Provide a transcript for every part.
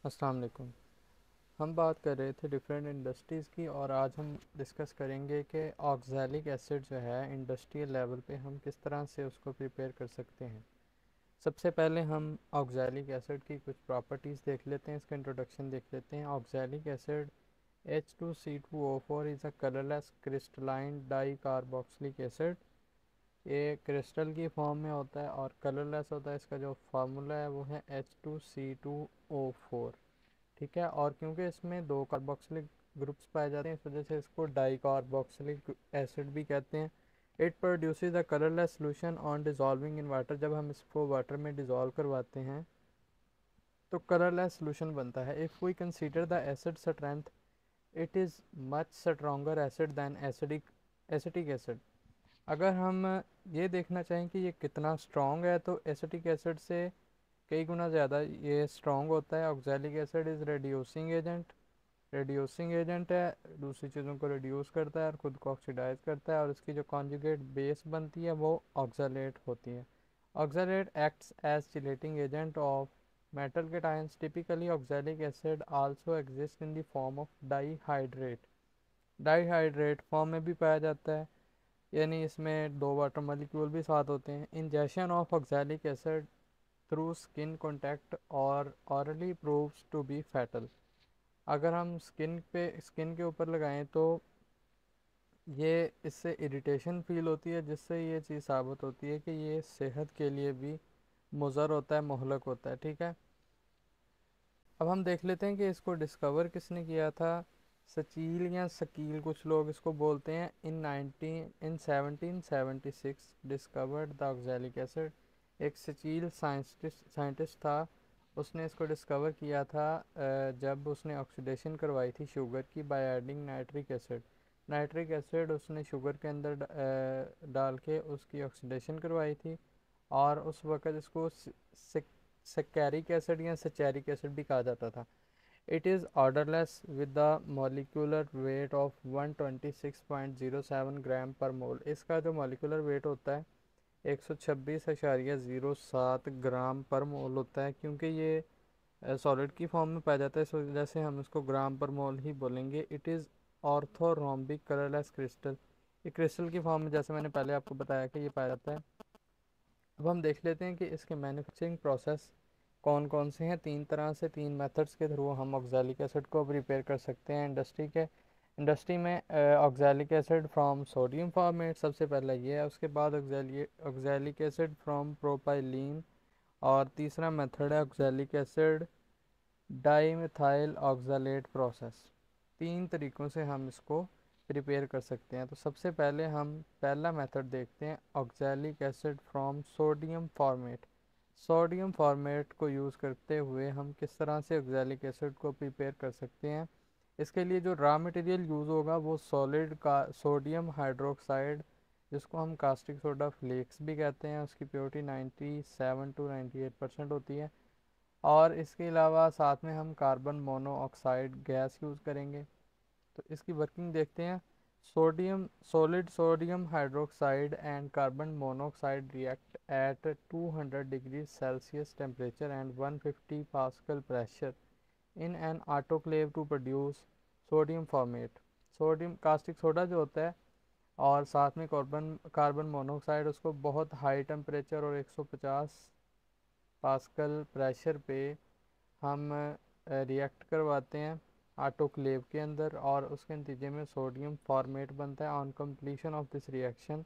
अस्सलाम वालेकुम। हम बात कर रहे थे डिफरेंट इंडस्ट्रीज़ की और आज हम डिस्कस करेंगे कि ऑक्ज़ैलिक एसिड जो है इंडस्ट्रियल लेवल पे हम किस तरह से उसको प्रिपेयर कर सकते हैं। सबसे पहले हम ऑक्ज़ैलिक एसिड की कुछ प्रॉपर्टीज़ देख लेते हैं, इसका इंट्रोडक्शन देख लेते हैं। Oxalic acid H2C2O4 is a colourless crystalline di carboxylic acid. ये क्रिस्टल की फॉर्म में होता है और कलरलेस होता है। इसका जो फार्मूला है वो है H2C2O4। ठीक है, और क्योंकि इसमें दो कार्बोक्सिलिक ग्रुप्स पाए जाते हैं इस वजह से इसको डाई कार्बोक्सिलिक एसिड भी कहते हैं। It produces a colourless solution on dissolving in water. जब हम इसको वाटर में डिजॉल्व करवाते हैं तो कलरलेस सोल्यूशन बनता है। If we consider the acid strength, it is much stronger acid than acetic acid. अगर हम ये देखना चाहें कि ये कितना स्ट्रॉन्ग है तो एसिटिक एसिड से कई गुना ज़्यादा ये स्ट्रॉन्ग होता है। ऑक्ज़ैलिक एसिड इज़ रेड्यूसिंग एजेंट है, दूसरी चीज़ों को रिड्यूस करता है और ख़ुद को ऑक्सीडाइज करता है, और इसकी जो कॉन्जुगेट बेस बनती है वो ऑक्ज़ैलेट होती है। Oxalate acts as chelating agent of metal cations. Typically oxalic acid also exist in the form of dihydrate form में भी पाया जाता है, यानी इसमें दो वाटर मॉलिक्यूल भी साथ होते हैं। Injection of oxalic acid through skin contact और orally proves to be fatal. अगर हम स्किन के ऊपर लगाएं तो ये इससे इरिटेशन फील होती है, जिससे ये चीज़ साबित होती है कि ये सेहत के लिए भी मुज़र होता है, मुहलक होता है। ठीक है, अब हम देख लेते हैं कि इसको डिस्कवर किसने किया था। सचील या शकील कुछ लोग इसको बोलते हैं। इन 1776 डिस्कवर्ड द ऑक्ज़ैलिक एसिड। एक सचील साइंटिस्ट था, उसने इसको डिस्कवर किया था जब उसने ऑक्सीडेशन करवाई थी शुगर की बाय एडिंग नाइट्रिक एसिड उसने शुगर के अंदर डाल के उसकी ऑक्सीडेशन करवाई थी, और उस वक़्त इसको सक्रिक एसिड या सचैरिक एसिड भी कहा जाता था। It is odourless with the molecular weight of 126.07 ग्राम पर मोल। इसका जो मॉलिक्यूलर वेट होता है 126.07 ग्राम पर मोल होता है। क्योंकि ये सॉलिड की फॉर्म में पाया जाता है इस वजह से हम इसको ग्राम पर मोल ही बोलेंगे। It is orthorhombic colourless crystal. ये क्रिस्टल की फॉर्म में, जैसे मैंने पहले आपको बताया, कि ये पाया जाता है। अब हम देख लेते हैं कि इसके मैन्युफैक्चरिंग प्रोसेस कौन कौन से हैं। तीन तरह से, तीन मेथड्स के थ्रू हम ऑक्ज़ैलिक एसिड को प्रिपेयर कर सकते हैं इंडस्ट्री में। ऑक्ज़ैलिक एसिड फ्रॉम सोडियम फॉर्मेट सबसे पहला ये है, उसके बाद ऑक्ज़ैलिक एसिड फ्रॉम प्रोपाइलीन, और तीसरा मेथड है ऑक्ज़ैलिक एसिड डाईमिथाइल ऑक्ज़ैलेट प्रोसेस। तीन तरीक़ों से हम इसको प्रिपेयर कर सकते हैं। तो सबसे पहले हम पहला मेथड देखते हैं, oxalic acid from sodium format को यूज़ करते हुए हम किस तरह से ऑक्ज़ैलिक एसिड को प्रिपेयर कर सकते हैं। इसके लिए जो रॉ मटेरियल यूज़ होगा वो सॉलिड का सोडियम हाइड्रोक्साइड, जिसको हम कास्टिक सोडा फ्लेक्स भी कहते हैं, उसकी प्योरिटी 97 to 98% होती है। और इसके अलावा साथ में हम कार्बन मोनोऑक्साइड गैस यूज़ करेंगे। तो इसकी वर्किंग देखते हैं। Solid sodium hydroxide and carbon monoxide react at 200 degree Celsius temperature and 150 pascal pressure in an autoclave to produce sodium formate. Sodium caustic soda जो होता है और साथ में कार्बन मोनोऑक्साइड, उसको बहुत हाई टेम्परेचर और 150 पास्कल प्रेशर पे हम रिएक्ट करवाते हैं ऑटोक्लेव के अंदर, और उसके नतीजे में सोडियम फॉर्मेट बनता है। On completion of this reaction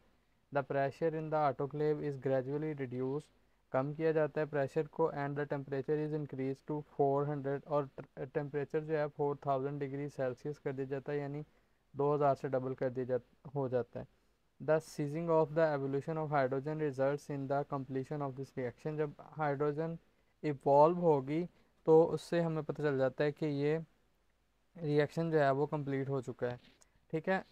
the pressure in the autoclave is gradually reduce. कम किया जाता है प्रेशर को, and the temperature is increase to 400, और टेम्परेचर जो है 4000 डिग्री सेल्सियस कर दिया जाता है, यानी 2000 से डबल कर दिया हो जाता है। The ceasing of the evolution of hydrogen results in the completion of this reaction. जब हाइड्रोजन इवॉल्व होगी तो उससे हमें पता चल जाता है कि ये रिएक्शन जो है वो कंप्लीट हो चुका है। ठीक है,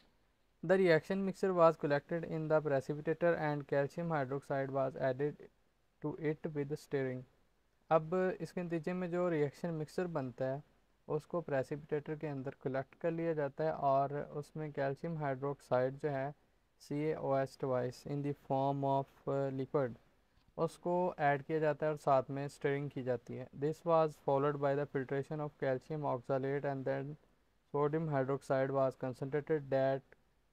the reaction mixture was collected in the precipitator and calcium hydroxide was added to it with stirring. अब इसके नतीजे में जो रिएक्शन मिक्सचर बनता है उसको प्रेसिपिटेटर के अंदर कलेक्ट कर लिया जाता है, और उसमें कैल्शियम हाइड्रोक्साइड जो है CaOH twice in the form of liquid, उसको ऐड किया जाता है और साथ में स्टिरिंग की जाती है। This was followed by the filtration of calcium oxalate and then sodium hydroxide was concentrated that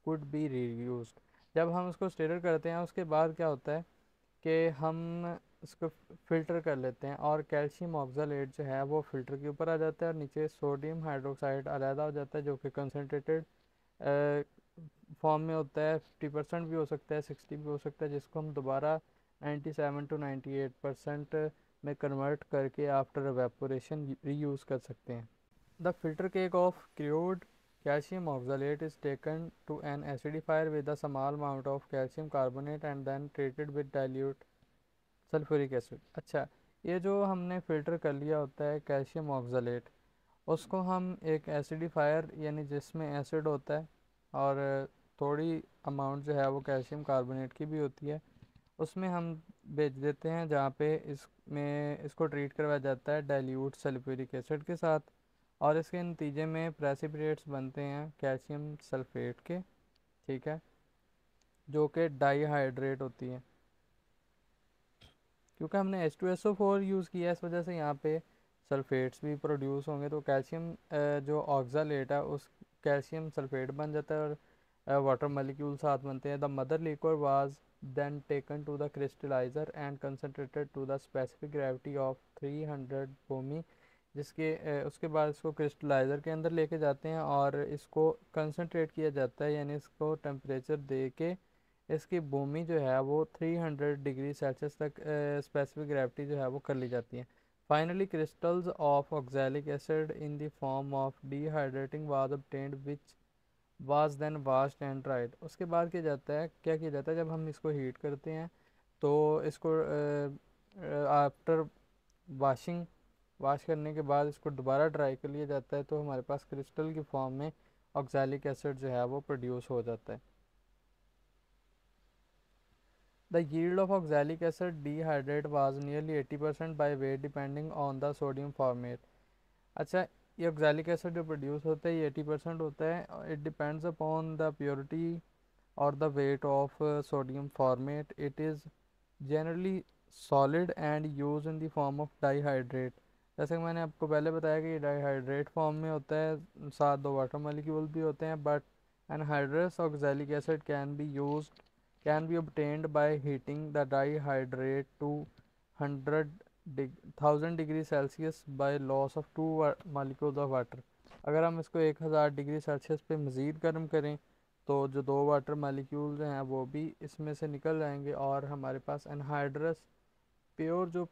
could be reused. जब हम उसको स्टिर करते हैं उसके बाद क्या होता है कि हम इसको फ़िल्टर कर लेते हैं और कैल्शियम ऑक्सालेट जो है वो फ़िल्टर के ऊपर आ जाता है और नीचे सोडियम हाइड्रोक्साइड अलहदा हो जाता है जो कि कंसनट्रेटेड फॉर्म में होता है। 50% भी हो सकता है, 60 भी हो सकता है, जिसको हम दोबारा 97 to 98% में कन्वर्ट करके आफ्टर एवेपोरेशन रीयूज़ कर सकते हैं। The filter cake of crude calcium oxalate is taken to an acidifier with a small amount of calcium carbonate and then treated with dilute sulphuric acid. अच्छा, ये जो हमने filter कर लिया होता है कैल्शियम ऑक्सालेट, उसको हम एक एसिडिफायर यानी जिसमें एसिड होता है और थोड़ी अमाउंट जो है वो कैल्शियम कार्बोनेट की भी होती है, उसमें हम भेज देते हैं जहाँ पे इसमें इसको ट्रीट करवाया जाता है डाइल्यूट सल्फ्यूरिक एसिड के साथ और इसके नतीजे में प्रेसिपिटेट्स बनते हैं कैल्शियम सल्फेट के, ठीक है, जो कि डाईहाइड्रेट होती है। क्योंकि हमने H2SO4 यूज़ किया है इस वजह से यहाँ पे सल्फेट्स भी प्रोड्यूस होंगे, तो कैल्शियम जो ऑक्सालेट है उस कैल्शियम सल्फेट बन जाता है और वाटर मॉलिक्यूल साथ बनते हैं। The mother liquid was then taken to the crystalliser and concentrated to the specific gravity of 300 Baume, उसके बाद इसको क्रिस्टलाइज़र के अंदर लेके जाते हैं और इसको कंसनट्रेट किया जाता है, यानी इसको टेम्परेचर दे के इसकी भूमि जो है वो 300 डिग्री सेल्सियस तक स्पेसिफिक ग्रेविटी जो है वो कर ली जाती है। Finally crystals of oxalic acid in the form of dehydrating was obtained which was then washed and dried. उसके बाद क्या किया जाता है जब हम इसको हीट करते हैं तो इसको आफ्टर वाशिंग वाश करने के बाद इसको दोबारा ड्राई कर लिया जाता है, तो हमारे पास क्रिस्टल की फॉर्म में ऑक्सैलिक एसिड जो है वो प्रोड्यूस हो जाता है। The yield of oxalic acid dehydrate was nearly 80% by weight depending on the sodium format। अच्छा, ये ऑक्सैलिक एसिड जो प्रोड्यूस होता है ये 80% होता है। It depends upon the purity और the weight of sodium formate. It is generally solid and use in the form of dihydrate. जैसे कि मैंने आपको पहले बताया कि डाईहाइड्रेट फॉर्म में होता है, साथ दो वाटर मॉलिक्यूल भी होते हैं, but anhydrous oxalic acid can be obtained by heating the dihydrate to 100,000 degree Celsius by loss of 2 molecules of water. अगर हम इसको 1000 डिग्री सेल्सियस पे मज़ीद गर्म करें तो जो 2 वाटर मालिक्यूल्स हैं वो भी इसमें से निकल जाएंगे और हमारे पास एनहाइड्रस प्योर जो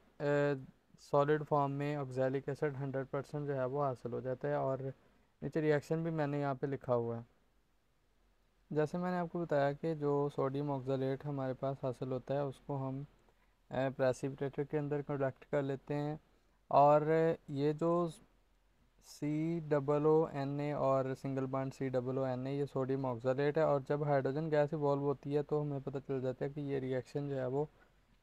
सॉलिड फॉर्म में ऑक्सैलिक एसिड 100% जो है वो हासिल हो जाता है। और नीचे रिएक्शन भी मैंने यहाँ पे लिखा हुआ है। जैसे मैंने आपको बताया कि जो सोडियम ऑक्सालेट हमारे पास हासिल होता है उसको हम प्रेसिपिटेटर के अंदर कलेक्ट कर लेते हैं और ये जो COO और सिंगल बॉन्ड COO ये सोडियम ऑक्सालेट है, और जब हाइड्रोजन गैस इवॉल्व होती है तो हमें पता चल जाता है कि ये रिएक्शन जो है वो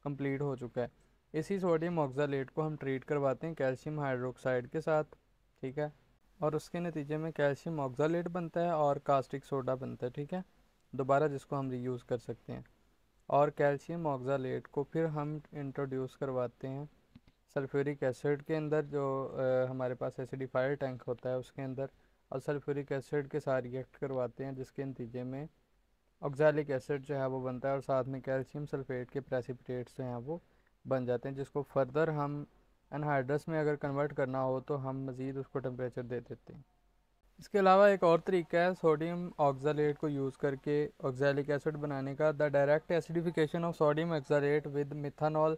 कंप्लीट हो चुका है। इसी सोडियम ऑक्सालेट को हम ट्रीट करवाते हैं कैल्शियम हाइड्रोक्साइड के साथ, ठीक है, और उसके नतीजे में कैल्शियम ऑक्सालेट बनता है और कास्टिक सोडा बनता है, ठीक है, दोबारा जिसको हम रीयूज़ कर सकते हैं। और कैल्शियम ऑक्सालेट को फिर हम इंट्रोड्यूस करवाते हैं सल्फ्यूरिक एसिड के अंदर, जो हमारे पास एसिडिफायर टैंक होता है उसके अंदर, और सल्फ्यूरिक एसिड के साथ रिएक्ट करवाते हैं जिसके नतीजे में ऑक्सैलिक एसिड जो है वो बनता है और साथ में कैल्शियम सल्फेट के प्रेसिपिटेट्स जो हैं वो बन जाते हैं, जिसको फर्दर हम एनहाइड्रस में अगर कन्वर्ट करना हो तो हम मज़ीद उसको टेम्परेचर दे देते हैं। इसके अलावा एक और तरीका है सोडियम ऑक्सालेट को यूज़ करके ऑक्सैलिक एसिड बनाने का। The direct acidification of sodium oxalate with methanol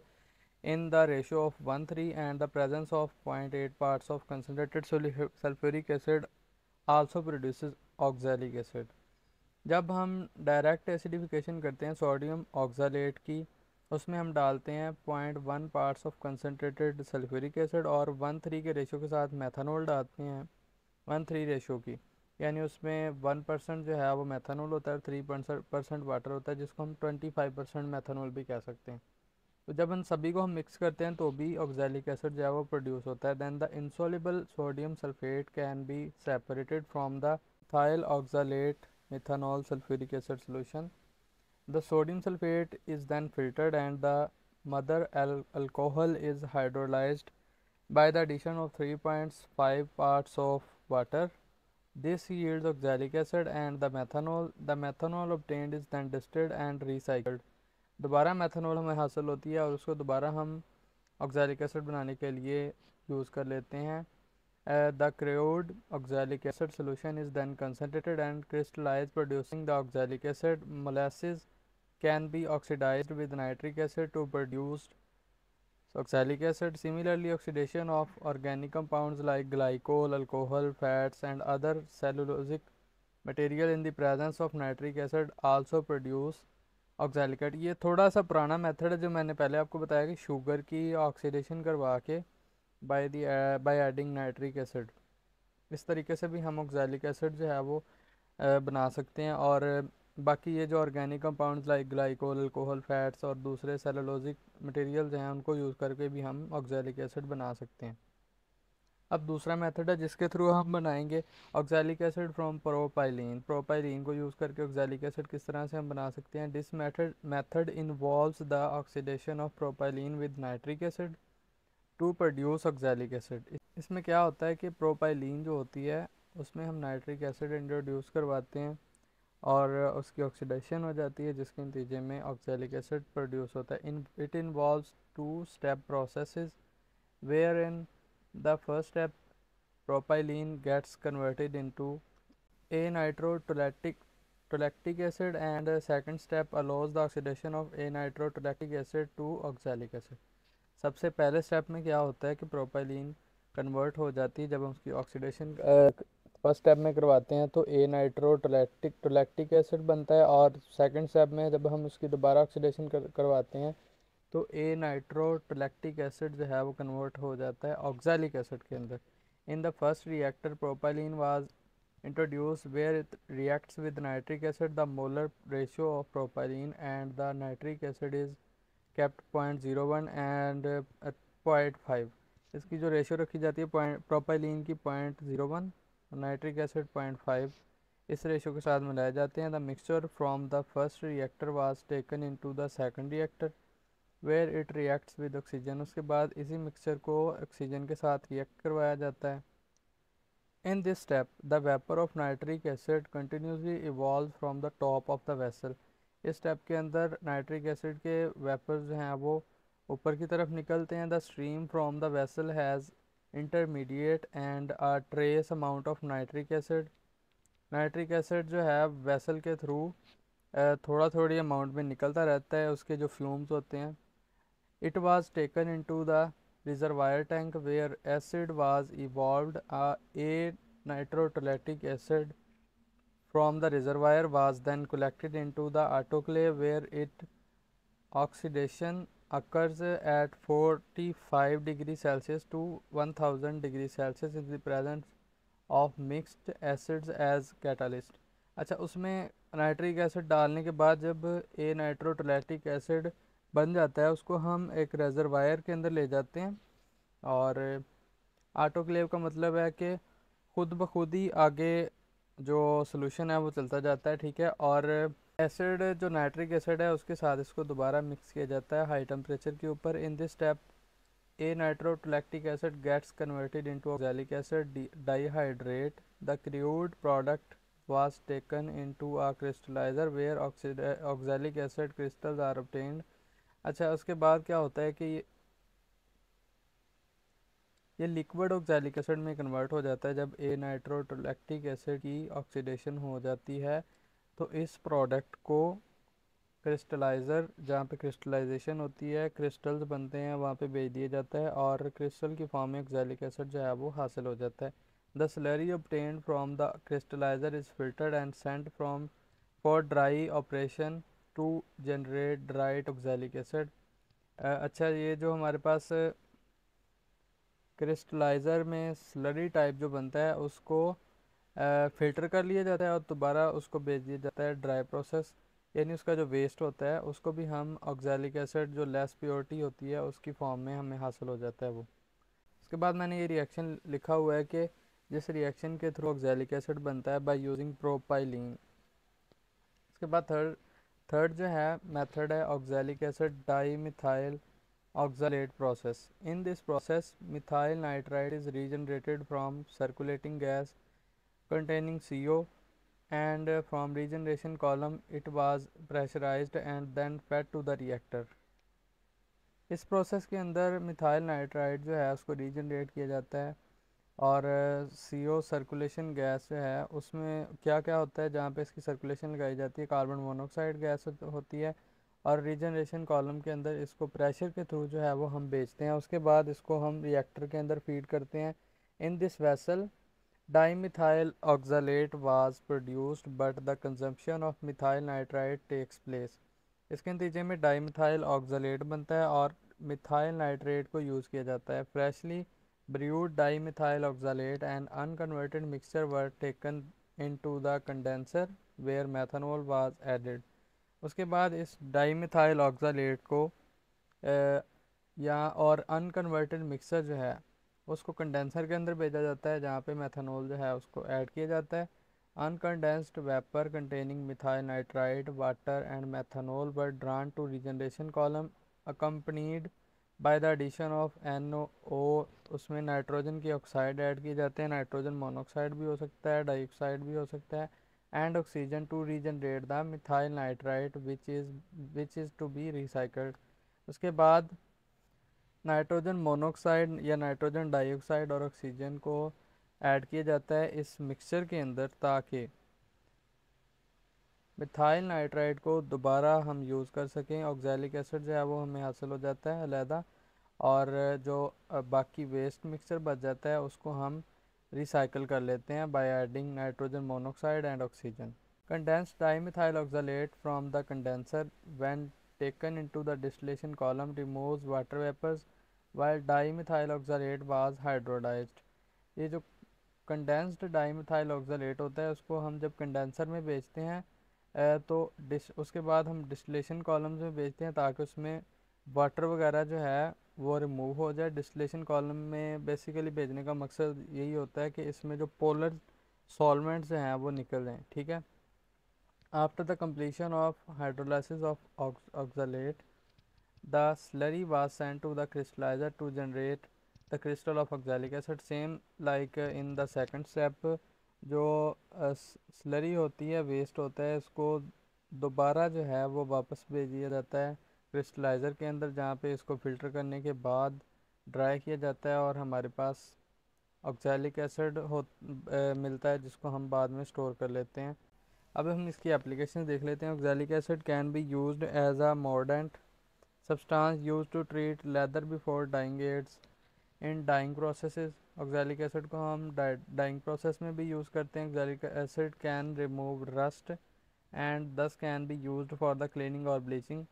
in the ratio of 1:3 and the presence of 0.8 parts of concentrated sulfuric acid also produces oxalic acid। जब हम डायरेक्ट एसिडिफिकेशन करते हैं sodium oxalate की, उसमें हम डालते हैं 0.1 parts of concentrated sulphuric acid और 1:3 के रेशो के साथ मेथानॉल डालते हैं 1:3 रेशो की, यानी उसमें 1% जो है वो मेथानॉल होता है और 3% वाटर होता है, जिसको हम 25% मेथानॉल भी कह सकते हैं। तो जब इन सभी को हम मिक्स करते हैं तो भी ऑक्सैलिक एसिड जो है वो प्रोड्यूस होता है। Then the insoluble sodium sulphate can be separated from the ethyl oxalate methanol sulfuric acid solution। The sodium sulfate is then filtered and the mother alcohol is hydrolyzed by the addition of 3.5 parts of water. This yields oxalic acid and the methanol. The methanol obtained is then distilled and recycled. दोबारा methanol हमें हासिल होती है और उसको दोबारा हम oxalic acid बनाने के लिए यूज़ कर लेते हैं. The crude oxalic acid solution is then concentrated and crystallized, producing the oxalic acid. Molasses can be oxidized with nitric acid to produce oxalic acid. Similarly, oxidation of organic compounds like glycol, alcohol, fats, and other cellulosic material in the presence of nitric acid also produce oxalic acid. ये थोड़ा सा पुराना method है जो मैंने पहले आपको बताया कि शुगर की ऑक्सीडेशन करवा के बाय एडिंग नाइट्रिक एसिड, इस तरीके से भी हम ऑक्सैलिक एसिड जो है वो बना सकते हैं. और बाकी ये जो organic compounds like glycol, alcohol, fats और दूसरे सेलुलोजिक मटेरियल्स हैं उनको यूज़ करके भी हम ऑक्सैलिक एसिड बना सकते हैं. अब दूसरा मेथड है जिसके थ्रू हम बनाएंगे oxalic acid from propylene. Propylene को यूज़ करके ऑक्सैलिक एसिड किस तरह से हम बना सकते हैं. This method involves the oxidation of propylene with nitric acid to produce oxalic acid. इसमें क्या होता है कि प्रोपाइलीन जो होती है उसमें हम नाइट्रिक एसिड इंट्रोड्यूस करवाते हैं और उसकी ऑक्सीडेशन हो जाती है जिसके नतीजे में ऑक्सैलिक एसिड प्रोड्यूस होता है. It involves two step processes where in the first step propylene gets converted into a nitrotolactic acid and the second step allows the oxidation of a nitrotolactic acid to oxalic acid. सबसे पहले step में क्या होता है कि propylene convert हो जाती है जब हम उसकी ऑक्सीडेशन फर्स्ट स्टेप में करवाते हैं तो ए नाइट्रोटोलैक्टिक एसिड बनता है और सेकंड स्टेप में जब हम उसकी दोबारा ऑक्सीडेशन करवाते हैं तो ए नाइट्रोटोलैक्टिक एसिड जो है वो कन्वर्ट हो जाता है ऑक्सैलिक एसिड के अंदर. In the first reactor, propylene was introduced where it reacts with nitric acid. The molar ratio of propylene and the nitric acid is kept 0.01 and 0.5. इसकी जो रेशियो रखी जाती है प्रोपाइलिन की 0.01 और नाइट्रिक एसिड 0.5, इस रेशियो के साथ मिलाए जाते हैं. The mixture from the first reactor was taken into the second reactor where it reacts with oxygen. उसके बाद इसी मिक्सचर को ऑक्सीजन के साथ रिएक्ट करवाया जाता है. इन this step the vapour of nitric acid continuously evolve from the top of the vessel. इस स्टेप के अंदर नाइट्रिक एसिड के वेपर्स जो हैं वो ऊपर की तरफ निकलते हैं. The stream from the vessel has intermediate and a trace amount of nitric acid. Nitric acid जो है वेसल के थ्रू थोड़ा थोड़ी अमाउंट में निकलता रहता है. उसके जो फ्यूम्स होते हैं. It was taken into the reservoir tank where acid was evolved. A nitrotolutic acid from the reservoir was then collected into the autoclave where its oxidation occurs at 45 degrees Celsius to 1000 degrees Celsius in the presence of mixed acids as catalyst. अच्छा, उसमें nitric acid डालने के बाद जब ए नाइट्रोटोलैटिक acid बन जाता है उसको हम एक रेजरवायर के अंदर ले जाते हैं और ऑटोक्लेव का मतलब है कि खुद ब खुद ही आगे जो सोल्यूशन है वो चलता जाता है. ठीक है. और एसिड जो नाइट्रिक एसिड है उसके साथ इसको दोबारा मिक्स किया जाता है हाई टेम्परेचर के ऊपर. In this step a nitrotolactic acid gets converted into oxalic acid dihydrate. The crude product was taken into a crystallizer where oxalic acid crystals are obtained. अच्छा, उसके बाद क्या होता है कि ये लिक्विड ऑक्सैलिक एसिड में कन्वर्ट हो जाता है जब ए नाइट्रोटोलैक्टिक एसिड की ऑक्सीडेशन हो जाती है. तो इस प्रोडक्ट को क्रिस्टलाइज़र, जहाँ पे क्रिस्टलाइजेशन होती है, क्रिस्टल्स बनते हैं, वहाँ पे भेज दिया जाता है और क्रिस्टल की फॉर्म में ऑक्सैलिक एसिड जो है वो हासिल हो जाता है. The slurry obtained from the crystallizer is filtered and sent from for dry operation to generate dried oxalic acid. अच्छा, ये जो हमारे पास क्रिस्टलाइज़र में स्लरी टाइप जो बनता है उसको फ़िल्टर कर लिया जाता है और दोबारा उसको भेज दिया जाता है ड्राई प्रोसेस, यानी उसका जो वेस्ट होता है उसको भी हम ऑक्सैलिक एसिड जो लेस प्योरिटी होती है उसकी फॉर्म में हमें हासिल हो जाता है वो. उसके बाद मैंने ये रिएक्शन लिखा हुआ है कि जिस रिएक्शन के थ्रू ऑक्सैलिक एसिड बनता है बाय यूजिंग प्रोपाइलीन. उसके बाद थर्ड जो है मेथड है oxalic acid di methyl oxalate process. In this process, methyl nitrite is regenerated from circulating gas containing CO, and from regeneration column it was pressurized and then fed to the reactor. इस process के अंदर methyl nitride जो है उसको regenerate किया जाता है और CO सर्कुलेशन गैस जो है उसमें क्या क्या होता है, जहाँ पे इसकी सर्कुलेशन लगाई जाती है कार्बन मोनोऑक्साइड गैस होती है, और रीजनरेशन कॉलम के अंदर इसको प्रेशर के थ्रू जो है वो हम बेचते हैं। उसके बाद इसको हम रिएक्टर के अंदर फीड करते हैं। In this vessel dimethyl oxalate was produced but the consumption of methyl nitrite takes place। इसके नतीजे में डाईमिथाइल ऑक्जालेट बनता है और मिथाइल नाइट्रेट को यूज़ किया जाता है। Freshly brewed dimethyl oxalate and unconverted mixture were taken into the condenser where methanol was added. उसके बाद इस डाईमिथाइल ऑक्जालेट को या और अनकन्वर्टेड मिक्सर जो है उसको कंडेंसर के अंदर भेजा जाता है, जहाँ पे मेथनॉल जो है उसको ऐड किया जाता है। Uncondensed vapour containing methyl nitrite water and methanol were drawn to regeneration column accompanied by the addition of NO। उसमें नाइट्रोजन की ऑक्साइड ऐड किए जाते हैं, नाइट्रोजन मोनोऑक्साइड भी हो सकता है, डाइऑक्साइड भी हो सकता है, and oxygen to regenerate the methyl nitrite which is to be recycled. उसके बाद नाइट्रोजन मोनोऑक्साइड या नाइट्रोजन डाइऑक्साइड और ऑक्सीजन को ऐड किया जाता है इस मिक्सचर के अंदर, ताकि मिथाइल नाइट्राइड को दोबारा हम यूज़ कर सकें। ऑक्जेलिक एसिड जो है वो हमें हासिल हो जाता है अलहदा, और जो बाकी वेस्ट मिक्सचर बच जाता है उसको हम रिसाइकल कर लेते हैं by adding nitrogen monoxide and oxygen. Condensed dimethyl oxalate from the condenser when taken into the distillation column removes water vapors while dimethyl oxalate was hydrodized। ये जो कंडेंस्ड डाईमिथाइल ऑक्सालेट होता है उसको हम जब कंडेंसर में बेचते हैं तो उसके बाद हम डिस्टिलेशन कॉलम्स में बेचते हैं ताकि उसमें वाटर वगैरह जो है वो रिमूव हो जाए। डिस्टिलेशन कॉलम में बेसिकली भेजने का मकसद यही होता है कि इसमें जो पोलर सॉल्वेंट्स हैं वो निकल जाएँ, ठीक है। After the completion of hydrolysis of oxalate, the slurry was sent to the crystallizer to generate the crystal of oxalic acid। Same like in the second step, जो स्लरी होती है, वेस्ट होता है, उसको दोबारा जो है वो वापस भेज दिया जाता है क्रिस्टलाइज़र के अंदर, जहाँ पे इसको फ़िल्टर करने के बाद ड्राई किया जाता है और हमारे पास ऑक्सैलिक एसिड मिलता है, जिसको हम बाद में स्टोर कर लेते हैं। अब हम इसकी एप्लीकेशन देख लेते हैं। Oxalic acid can be used as a mordant substance used to treat leather before dyeing aids in dyeing processes. Oxalic acid को हम डाइंग प्रोसेस में भी यूज़ करते हैं। Oxalic acid can remove rust and thus can be used for the cleaning और bleaching.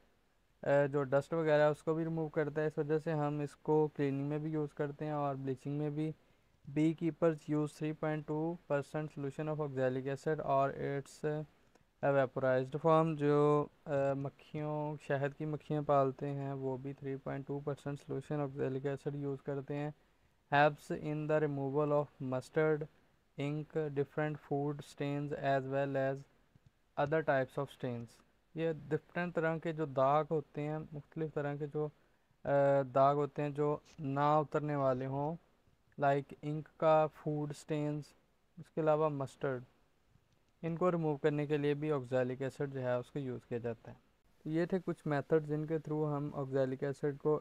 जो dust वगैरह है उसको भी रिमूव करता है, इस वजह से हम इसको क्लीनिंग में भी यूज़ करते हैं और ब्लीचिंग में भी। Bee keepers use 3.2% solution of oxalic acid और इट्स वेपोराइज्ड फॉर्म। जो मक्खियों शहद की मक्खियाँ पालते हैं वो भी 3.2% सोल्यूशन ऑक्सैलिक एसिड यूज़ करते हैं। Helps in the removal of mustard ink different food stains as well as other types of stains. ये डिफरेंट तरह के जो दाग होते हैं, मुख्तलिफ तरह के जो दाग होते हैं जो ना उतरने वाले हों, लाइक इंक का, फूड स्टेन्स, उसके अलावा मस्टर्ड, इनको रिमूव करने के लिए भी ऑक्सैलिक एसिड जो है उसको यूज़ किया जाता है। तो ये थे कुछ मेथड जिनके थ्रू हम ऑक्सैलिक एसिड को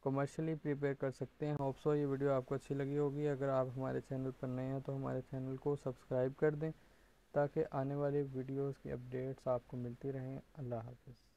कमर्शियली प्रिपेयर कर सकते हैं। होप सो ये वीडियो आपको अच्छी लगी होगी। अगर आप हमारे चैनल पर नए हैं तो हमारे चैनल को सब्सक्राइब कर दें ताकि आने वाली वीडियोस की अपडेट्स आपको मिलती रहें। अल्लाह हाफ़िज़।